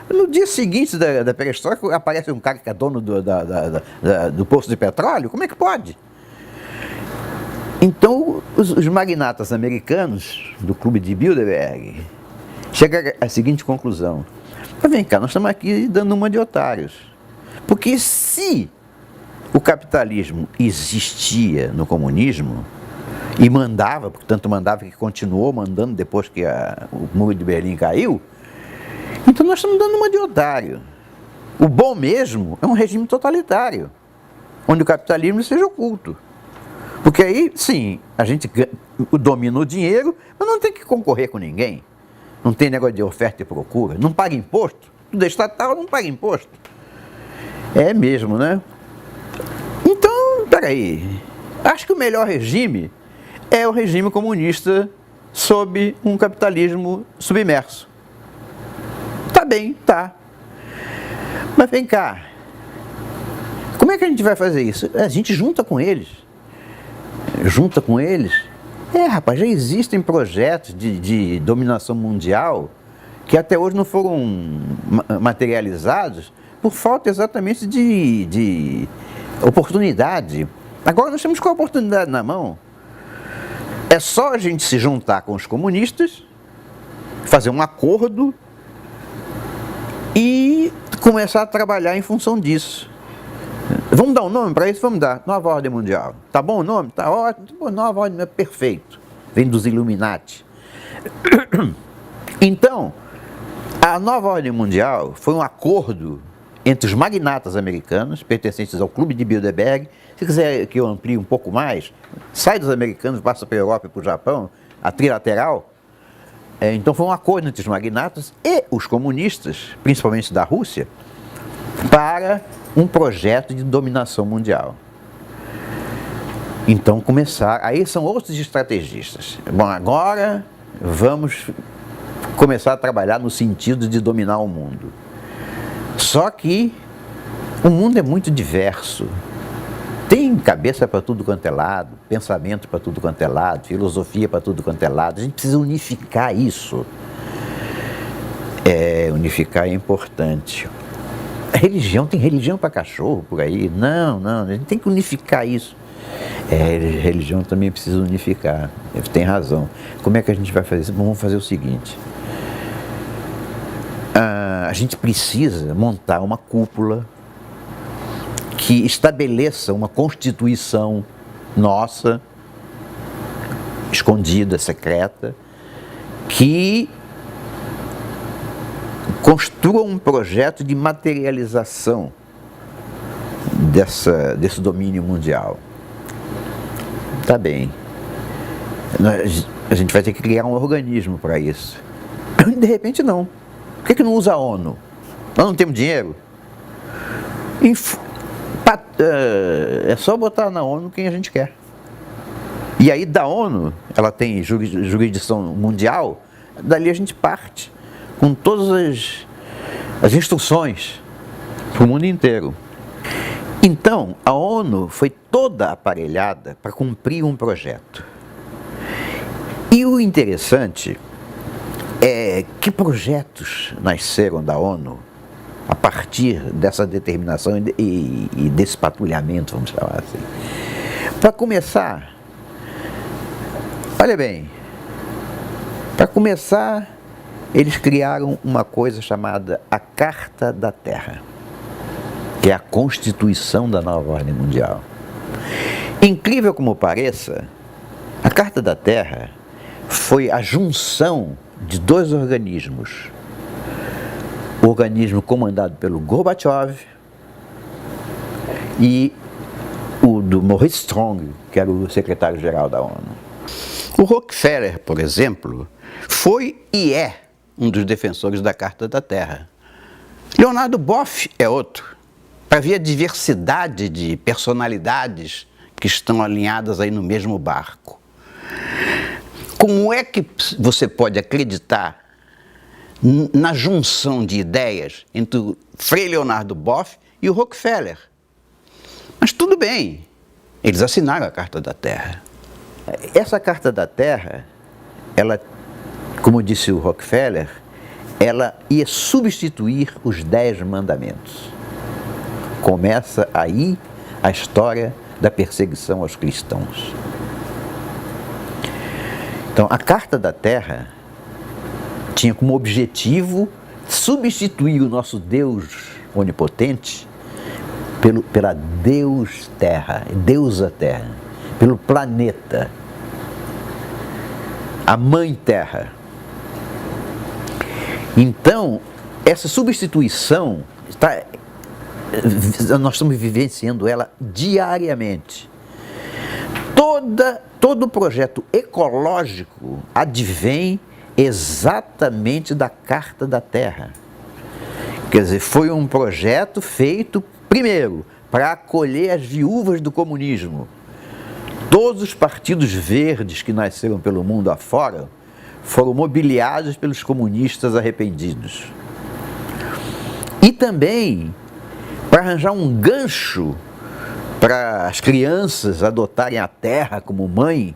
No dia seguinte da perestroika aparece um cara que é dono do poço de petróleo? Como é que pode? Então, os magnatas americanos do Clube de Bilderberg chegaram à seguinte conclusão. Mas vem cá, nós estamos aqui dando uma de otários. Porque se o capitalismo existia no comunismo e mandava, portanto mandava que continuou mandando depois que o Muro de Berlim caiu, então nós estamos dando uma de otário. O bom mesmo é um regime totalitário, onde o capitalismo seja oculto. Porque aí, sim, a gente domina o dinheiro, mas não tem que concorrer com ninguém. Não tem negócio de oferta e procura, não paga imposto. Tudo é estatal, não paga imposto. É mesmo, né? Então, peraí, acho que o melhor regime é o regime comunista sob um capitalismo submerso. Tá bem, tá. Mas vem cá, como é que a gente vai fazer isso? A gente junta com eles. Junta com eles? Rapaz, já existem projetos de dominação mundial que até hoje não foram materializados por falta exatamente de oportunidade. Agora nós temos com a oportunidade na mão. É só a gente se juntar com os comunistas, fazer um acordo e começar a trabalhar em função disso. Vamos dar um nome para isso? Vamos dar. Nova Ordem Mundial. Tá bom o nome? Tá ótimo. Pô, Nova Ordem é perfeito. Vem dos Illuminati. Então, a Nova Ordem Mundial foi um acordo entre os magnatas americanos, pertencentes ao Clube de Bilderberg. Se quiser que eu amplie um pouco mais, sai dos americanos, passa para a Europa e para o Japão, a trilateral. Então foi um acordo entre os magnatas e os comunistas, principalmente da Rússia, para um projeto de dominação mundial. Então aí são outros estrategistas. Bom, agora vamos começar a trabalhar no sentido de dominar o mundo. Só que o mundo é muito diverso. Tem cabeça para tudo quanto é lado, pensamento para tudo quanto é lado, filosofia para tudo quanto é lado. A gente precisa unificar isso. Unificar é importante. Tem religião para cachorro por aí? Não, a gente tem que unificar isso. Religião também precisa unificar, tem razão. Como é que a gente vai fazer isso? Vamos fazer o seguinte. A gente precisa montar uma cúpula que estabeleça uma constituição nossa, escondida, secreta, que construa um projeto de materialização desse domínio mundial. Tá bem. A gente vai ter que criar um organismo para isso. De repente não. Por que não usa a ONU? Nós não temos dinheiro? É só botar na ONU quem a gente quer. E aí da ONU, ela tem jurisdição mundial, dali a gente parte com todas as instruções para o mundo inteiro. Então, a ONU foi toda aparelhada para cumprir um projeto. E o interessante é que projetos nasceram da ONU a partir dessa determinação e desse patrulhamento, vamos chamar assim. Para começar, olha bem, para começar, eles criaram uma coisa chamada a Carta da Terra, que é a Constituição da Nova Ordem Mundial. Incrível como pareça, a Carta da Terra foi a junção de dois organismos. O organismo comandado pelo Gorbachev e o do Maurice Strong, que era o secretário-geral da ONU. O Rockefeller, por exemplo, foi e é um dos defensores da Carta da Terra. Leonardo Boff é outro. Para ver a diversidade de personalidades que estão alinhadas aí no mesmo barco. Como é que você pode acreditar na junção de ideias entre o Frei Leonardo Boff e o Rockefeller? Mas tudo bem, eles assinaram a Carta da Terra. Essa Carta da Terra, ela, como disse o Rockefeller, ela ia substituir os 10 mandamentos. Começa aí a história da perseguição aos cristãos. Então, a Carta da Terra tinha como objetivo substituir o nosso Deus onipotente pela Deus Terra, Deusa Terra, pelo planeta, a Mãe Terra. Então, essa substituição, nós estamos vivenciando ela diariamente. Todo o projeto ecológico advém exatamente da Carta da Terra. Quer dizer, foi um projeto feito, primeiro, para acolher as viúvas do comunismo. Todos os partidos verdes que nasceram pelo mundo afora foram mobiliados pelos comunistas arrependidos. E também para arranjar um gancho para as crianças adotarem a Terra como mãe,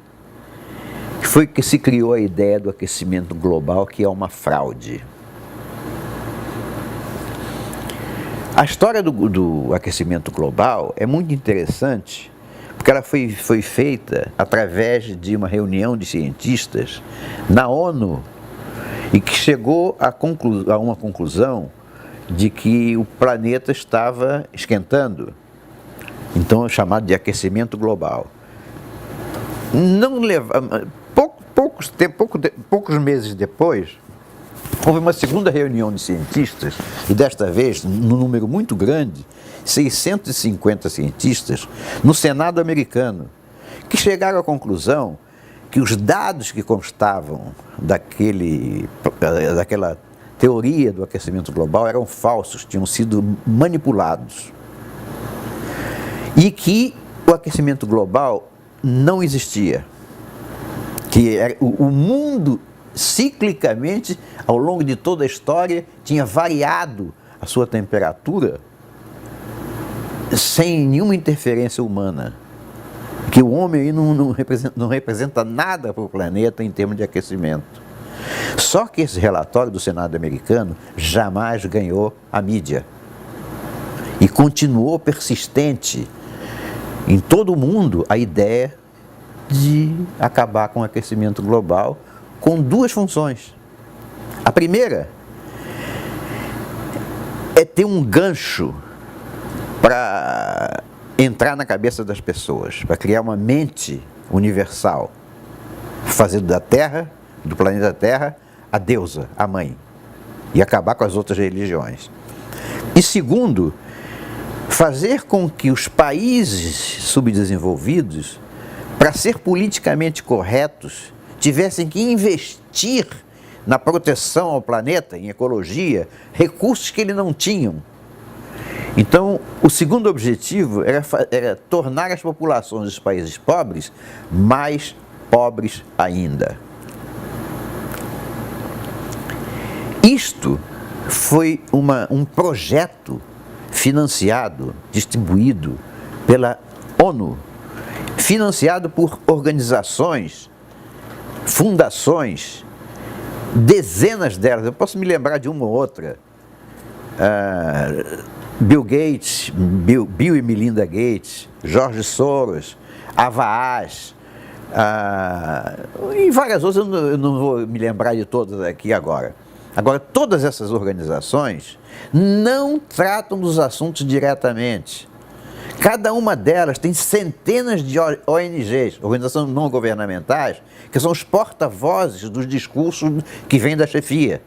que foi que se criou a ideia do aquecimento global, que é uma fraude. A história do aquecimento global é muito interessante, porque ela foi feita através de uma reunião de cientistas na ONU e que chegou a uma conclusão de que o planeta estava esquentando. Então é chamado de aquecimento global. Poucos meses depois, houve uma segunda reunião de cientistas, e desta vez, num número muito grande, 650 cientistas, no Senado americano, que chegaram à conclusão que os dados que constavam daquela teoria do aquecimento global eram falsos, tinham sido manipulados. E que o aquecimento global não existia. Que o mundo, ciclicamente, ao longo de toda a história, tinha variado a sua temperatura sem nenhuma interferência humana. Que o homem aí não representa nada para o planeta em termos de aquecimento. Só que esse relatório do Senado americano jamais ganhou a mídia. E continuou persistente em todo o mundo a ideia de acabar com o aquecimento global com duas funções. A primeira é ter um gancho para entrar na cabeça das pessoas, para criar uma mente universal, fazer da Terra, do planeta Terra, a deusa, a mãe, e acabar com as outras religiões. E segundo, fazer com que os países subdesenvolvidos, para ser politicamente corretos, tivessem que investir na proteção ao planeta, em ecologia, recursos que eles não tinham. Então, o segundo objetivo era tornar as populações dos países pobres mais pobres ainda. Isto foi um projeto financiado, distribuído pela ONU, financiado por organizações, fundações, dezenas delas, eu posso me lembrar de uma ou outra, Bill Gates, Bill e Melinda Gates, George Soros, Avaaz, e várias outras, eu não vou me lembrar de todas aqui agora. Agora, todas essas organizações não tratam dos assuntos diretamente. Cada uma delas tem centenas de ONGs, organizações não governamentais, que são os porta-vozes dos discursos que vêm da chefia.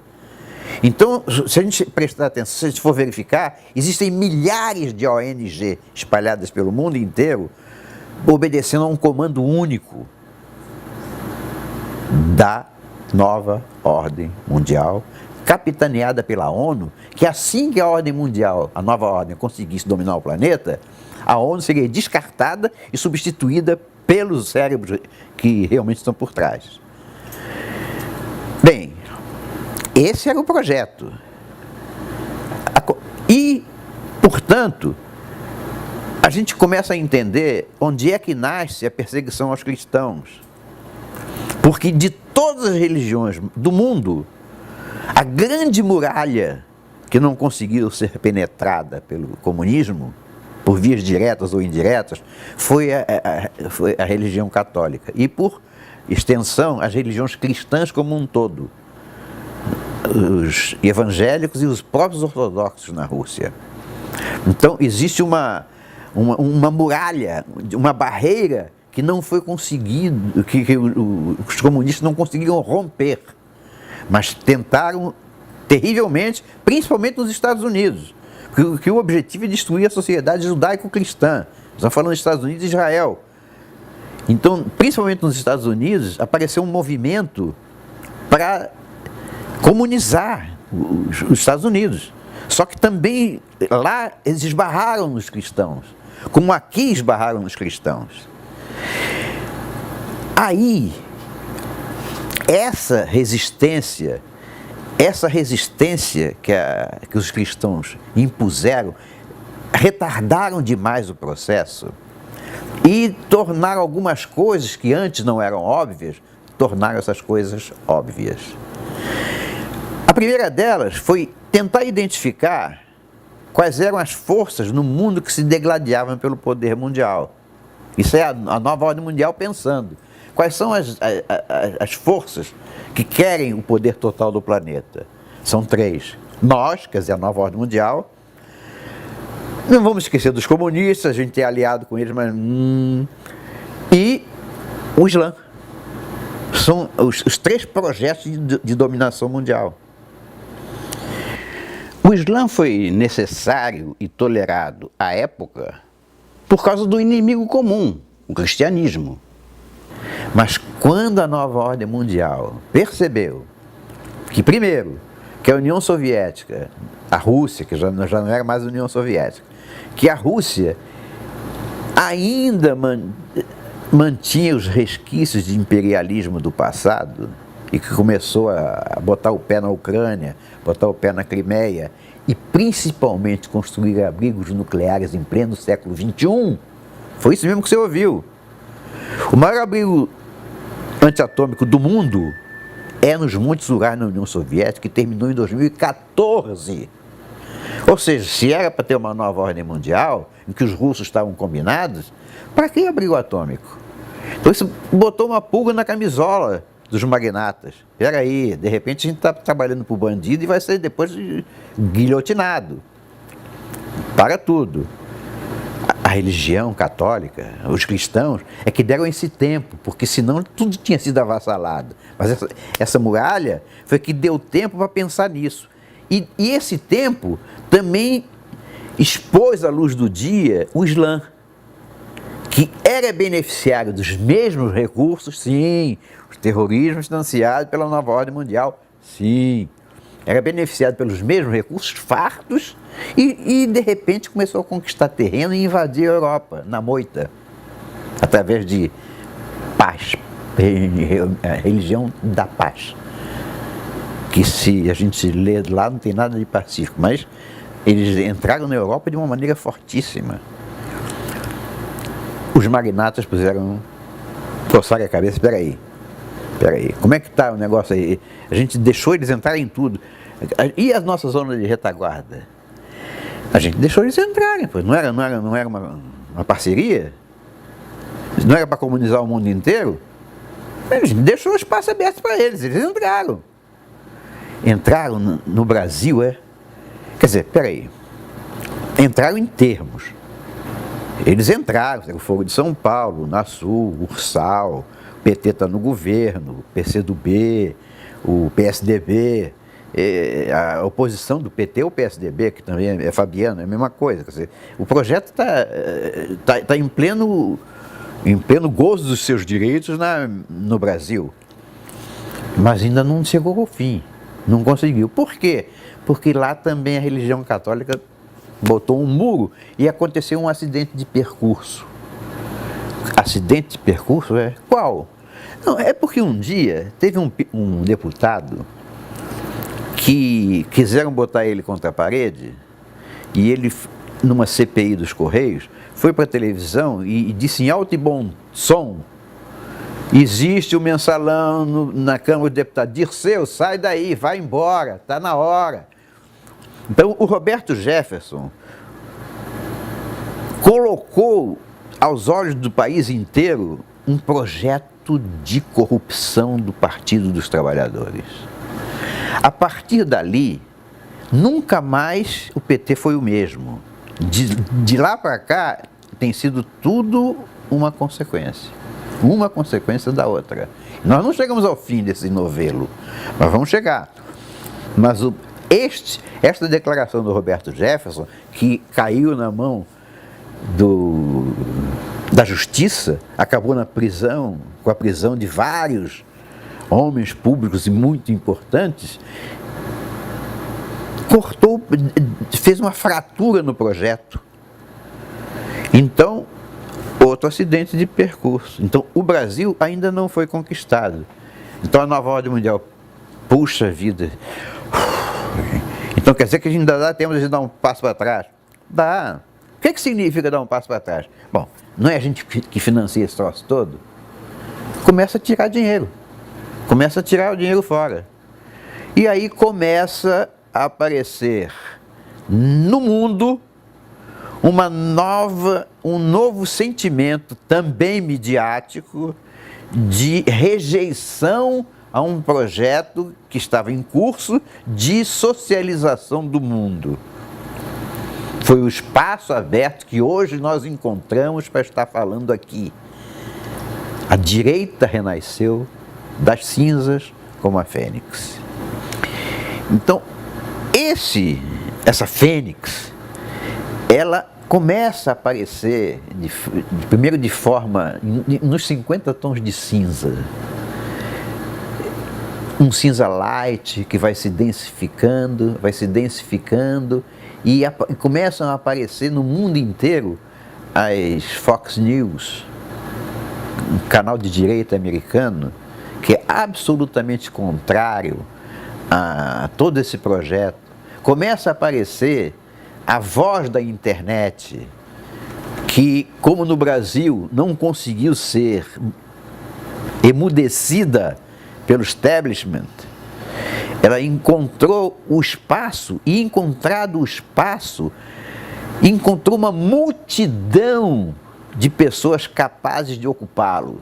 Então, se a gente prestar atenção, se a gente for verificar, existem milhares de ONG espalhadas pelo mundo inteiro, obedecendo a um comando único da nova ordem mundial, capitaneada pela ONU, que assim que a ordem mundial, a nova ordem, conseguisse dominar o planeta, a ONU seria descartada e substituída pelos cérebros que realmente estão por trás. Bem, esse era o projeto. E, portanto, a gente começa a entender onde é que nasce a perseguição aos cristãos. Porque de todas as religiões do mundo, a grande muralha que não conseguiu ser penetrada pelo comunismo, por vias diretas ou indiretas, foi a religião católica. E, por extensão, as religiões cristãs como um todo. Os evangélicos e os próprios ortodoxos na Rússia. Então, existe uma muralha, uma barreira que não foi conseguido, que os comunistas não conseguiram romper, mas tentaram terrivelmente, principalmente nos Estados Unidos, que o objetivo é destruir a sociedade judaico-cristã. Estamos falando dos Estados Unidos e Israel. Então, principalmente nos Estados Unidos, apareceu um movimento para comunizar os Estados Unidos. Só que também lá eles esbarraram nos cristãos, como aqui esbarraram nos cristãos. Aí, essa resistência que os cristãos impuseram, retardaram demais o processo e tornaram algumas coisas que antes não eram óbvias, tornaram essas coisas óbvias. A primeira delas foi tentar identificar quais eram as forças no mundo que se degladiavam pelo poder mundial. Isso é a nova ordem mundial pensando. Quais são as forças que querem o poder total do planeta? São três. Nós, quer dizer, a nova ordem mundial. Não vamos esquecer dos comunistas, a gente é aliado com eles, mas... E o Islã. São os três projetos de dominação mundial. O Islã foi necessário e tolerado à época por causa do inimigo comum, o cristianismo. Mas quando a nova ordem mundial percebeu que, primeiro, que a União Soviética, a Rússia, que já não era mais a União Soviética, que a Rússia ainda mantinha os resquícios de imperialismo do passado e que começou a botar o pé na Ucrânia, botar o pé na Crimeia e principalmente construir abrigos nucleares em pleno século XXI, foi isso mesmo que você ouviu. O maior abrigo antiatômico do mundo é nos Montes Urais na União Soviética, que terminou em 2014. Ou seja, se era para ter uma nova ordem mundial, em que os russos estavam combinados, para que abrigo atômico? Então isso botou uma pulga na camisola dos magnatas. Espera aí, de repente a gente está trabalhando para o bandido e vai ser depois guilhotinado. Para tudo. A religião católica, os cristãos, é que deram esse tempo, porque senão tudo tinha sido avassalado. Mas essa muralha foi que deu tempo para pensar nisso. E esse tempo também expôs à luz do dia o Islã, que era beneficiário dos mesmos recursos, sim, o terrorismo financiado pela nova ordem mundial, Sim. Era beneficiado pelos mesmos recursos fartos e de repente começou a conquistar terreno e invadir a Europa, na moita, através de paz, a religião da paz. Que se a gente lê lá não tem nada de pacífico, mas eles entraram na Europa de uma maneira fortíssima. Os magnatas coçaram a cabeça, espera aí, como é que está o negócio aí? A gente deixou eles entrarem em tudo. E as nossas zonas de retaguarda? A gente deixou eles entrarem, pois não era uma parceria? Não era para comunizar o mundo inteiro? A gente deixou o espaço aberto para eles entraram. Entraram no Brasil, Quer dizer, peraí, entraram em termos. Eles entraram, o Fogo de São Paulo, Nasul, Ursal, o PT está no governo, o PCdoB, o PSDB, a oposição do PT ao PSDB, que também é Fabiano, é a mesma coisa. Quer dizer, o projeto está em pleno gozo dos seus direitos no Brasil, mas ainda não chegou ao fim, não conseguiu. Por quê? Porque lá também a religião católica botou um muro e aconteceu um acidente de percurso. Acidente de percurso qual? Não, é porque um dia teve um deputado que quiseram botar ele contra a parede e ele, numa CPI dos Correios, foi para a televisão e disse em alto e bom som: existe o mensalão na Câmara dos Deputados. Dirceu, sai daí, vai embora, está na hora. Então, o Roberto Jefferson colocou aos olhos do país inteiro um projeto de corrupção do Partido dos Trabalhadores. A partir dali, nunca mais o PT foi o mesmo. De lá para cá, tem sido tudo uma consequência da outra. Nós não chegamos ao fim desse novelo, nós vamos chegar. Mas esta declaração do Roberto Jefferson, que caiu na mão da justiça, acabou na prisão, com a prisão de vários homens públicos e muito importantes, fez uma fratura no projeto. Então, outro acidente de percurso. Então, o Brasil ainda não foi conquistado. Então, a nova ordem mundial, puxa vida. Então, quer dizer que a gente ainda dá tempo de dar um passo para trás? Dá. O que significa dar um passo para trás? Bom, não é a gente que financia esse troço todo? Começa a tirar dinheiro. Começa a tirar o dinheiro fora. E aí começa a aparecer no mundo um novo sentimento, também midiático, de rejeição a um projeto que estava em curso de socialização do mundo. Foi o espaço aberto que hoje nós encontramos para estar falando aqui. A direita renasceu das cinzas como a fênix. Então, essa fênix, ela começa a aparecer, primeiro de forma, nos 50 tons de cinza. Um cinza light que vai se densificando, e começam a aparecer no mundo inteiro as Fox News, um canal de direita americano, que é absolutamente contrário a todo esse projeto. Começa a aparecer a voz da internet, que, como no Brasil, não conseguiu ser emudecida pelo establishment, ela encontrou o espaço, e encontrado o espaço, encontrou uma multidão de pessoas capazes de ocupá-lo.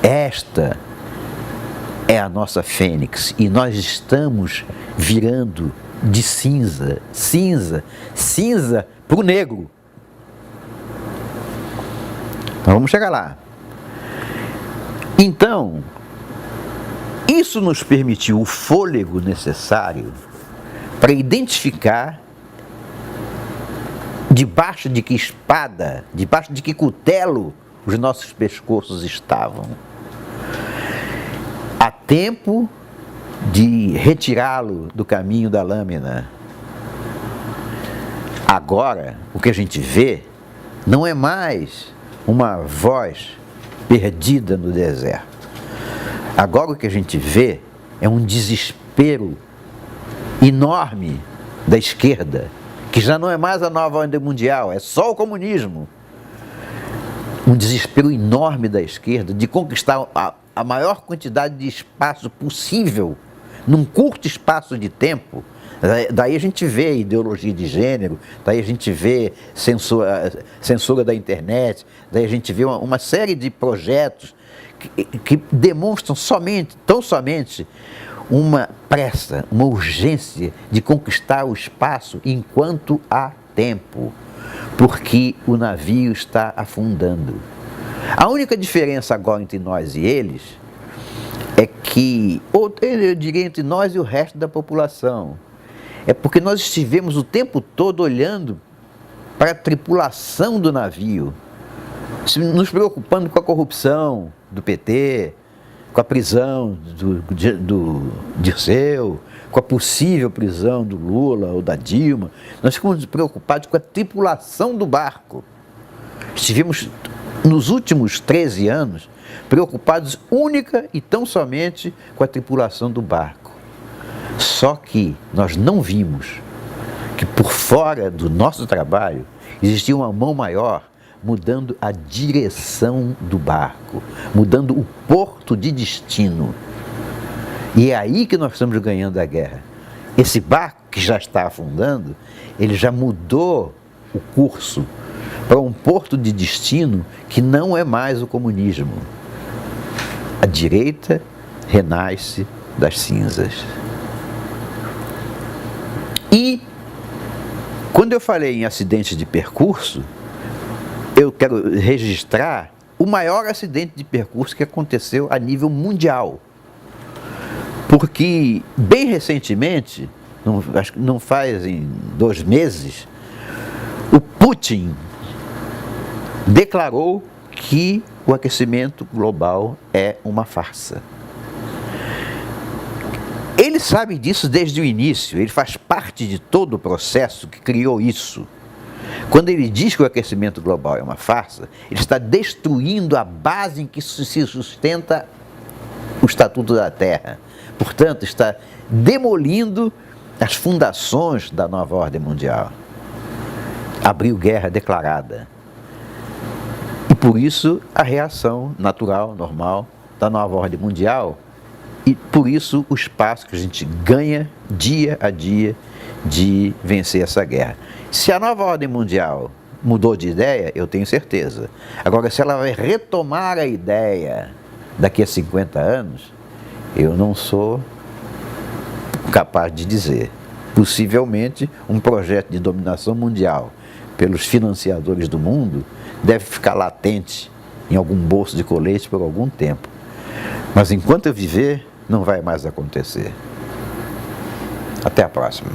Esta é a nossa fênix, e nós estamos virando de cinza para o negro. Então vamos chegar lá. Então, isso nos permitiu o fôlego necessário para identificar debaixo de que espada, debaixo de que cutelo os nossos pescoços estavam. A tempo de retirá-lo do caminho da lâmina. Agora, o que a gente vê não é mais uma voz perdida no deserto. Agora o que a gente vê é um desespero enorme da esquerda, que já não é mais a nova ordem mundial, é só o comunismo. Um desespero enorme da esquerda de conquistar a maior quantidade de espaço possível num curto espaço de tempo. Daí a gente vê ideologia de gênero, daí a gente vê censura da internet, daí a gente vê uma série de projetos que demonstram tão somente uma pressa, uma urgência de conquistar o espaço enquanto há tempo, porque o navio está afundando. A única diferença agora entre nós e eles é que, ou eu diria entre nós e o resto da população, é porque nós estivemos o tempo todo olhando para a tripulação do navio, nos preocupando com a corrupção do PT, com a prisão do Dirceu, com a possível prisão do Lula ou da Dilma. Nós ficamos preocupados com a tripulação do barco. Estivemos, nos últimos 13 anos, preocupados única e tão somente com a tripulação do barco. Só que nós não vimos que por fora do nosso trabalho existia uma mão maior mudando a direção do barco, mudando o porto de destino. E é aí que nós estamos ganhando a guerra. Esse barco que já está afundando, ele já mudou o curso para um porto de destino que não é mais o comunismo. A direita renasce das cinzas. E, quando eu falei em acidente de percurso, eu quero registrar o maior acidente de percurso que aconteceu a nível mundial. Porque, bem recentemente, acho que não faz em 2 meses, o Putin declarou que o aquecimento global é uma farsa. Ele sabe disso desde o início, ele faz parte de todo o processo que criou isso. Quando ele diz que o aquecimento global é uma farsa, ele está destruindo a base em que se sustenta o Estatuto da Terra. Portanto, está demolindo as fundações da nova ordem mundial. Abriu guerra declarada. E por isso a reação natural, normal, da nova ordem mundial, e por isso o espaço que a gente ganha dia a dia de vencer essa guerra. Se a nova ordem mundial mudou de ideia, eu tenho certeza. Agora, se ela vai retomar a ideia daqui a 50 anos, eu não sou capaz de dizer. Possivelmente, um projeto de dominação mundial pelos financiadores do mundo deve ficar latente em algum bolso de colete por algum tempo. Mas enquanto eu viver, não vai mais acontecer. Até a próxima.